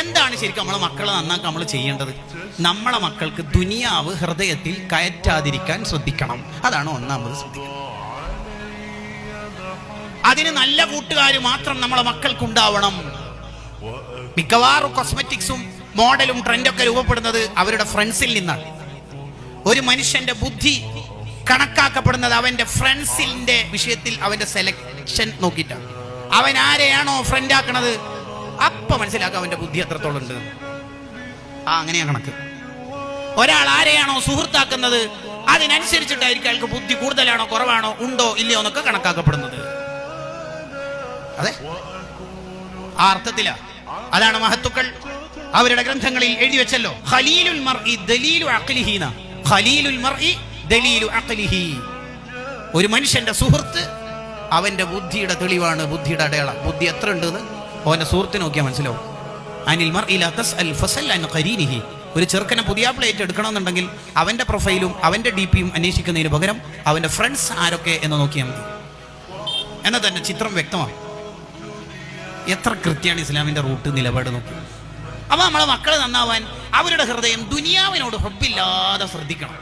എന്താണ് ശരിക്കും നമ്മളെ മക്കളെ നന്നാക്കാൻ നമ്മൾ ചെയ്യേണ്ടത്? നമ്മളെ മക്കൾക്ക് ദുനിയാവ് ഹൃദയത്തിൽ കയറ്റാതിരിക്കാൻ ശ്രദ്ധിക്കണം. അതാണ് ഒന്നാമത് ശ്രദ്ധിക്കണം. അതിന് നല്ല കൂട്ടുകാർ മാത്രം നമ്മളെ മക്കൾക്കുണ്ടാവണം. മിക്കവാറും കോസ്മെറ്റിക്സും മോഡലും ട്രെൻഡൊക്കെ രൂപപ്പെടുന്നത് അവരുടെ ഫ്രണ്ട്സിൽ നിന്നാണ്. ഒരു മനുഷ്യന്റെ ബുദ്ധി കണക്കാക്കപ്പെടുന്നത് അവന്റെ ഫ്രണ്ട്സിന്റെ വിഷയത്തിൽ അവന്റെ സെലക്ഷൻ നോക്കിയിട്ടാണ്. അവൻ ആരെയാണോ ഫ്രണ്ട് ആക്കണത് അപ്പൊ മനസ്സിലാക്കുക അവന്റെ ബുദ്ധി എത്രത്തോളം ഉണ്ട്. അങ്ങനെയാ കണക്ക്. ഒരാൾ ആരെയാണോ സുഹൃത്താക്കുന്നത് അതിനനുസരിച്ചിട്ടായിരിക്കും അയാൾക്ക് ബുദ്ധി കൂടുതലാണോ കുറവാണോ ഉണ്ടോ ഇല്ലയോ എന്നൊക്കെ കണക്കാക്കപ്പെടുന്നത്. അതെ, ആ അർത്ഥത്തിലാ. അതാണ് മഹത്തുക്കൾ അവരുടെ ഗ്രന്ഥങ്ങളിൽ എഴുതി വെച്ചല്ലോ, ഖലീലുൽ മർഇ ദലീലു അഖ്ലിഹി. ഖലീലുൽ മർഇ ദലീലു അഖ്ലിഹി. ഒരു മനുഷ്യന്റെ സുഹൃത്ത് അവന്റെ ബുദ്ധിയുടെ തെളിവാണ്, ബുദ്ധിയുടെ അടയാളം. ബുദ്ധി എത്ര ഉണ്ടെന്ന് അവന്റെ സുഹൃത്തിനെ നോക്കിയാൽ മനസ്സിലാവും. അനിൽ മർഇ ലാ തസ്അൽ ഫസൽ അൻ ഖരീനിഹി. ഒരു ചെറുക്കനെ പുതിയ പ്ലേറ്റ് എടുക്കണമെന്നുണ്ടെങ്കിൽ അവന്റെ പ്രൊഫൈലും അവന്റെ DP-യും അന്വേഷിക്കുന്നതിന് പകരം അവന്റെ ഫ്രണ്ട്സ് ആരൊക്കെ എന്ന് നോക്കിയാൽ മതി. എന്നാൽ തന്നെ ചിത്രം വ്യക്തമാണ്. എത്ര കൃത്യമാണ് ഇസ്ലാമിന്റെ റൂട്ട് നിലപാട് നോക്കി. അപ്പൊ നമ്മളെ മക്കൾ നന്നാവാൻ അവരുടെ ഹൃദയം ദുനിയാവിനോട് ഹബ്ബില്ലാതെ ശ്രദ്ധിക്കണം.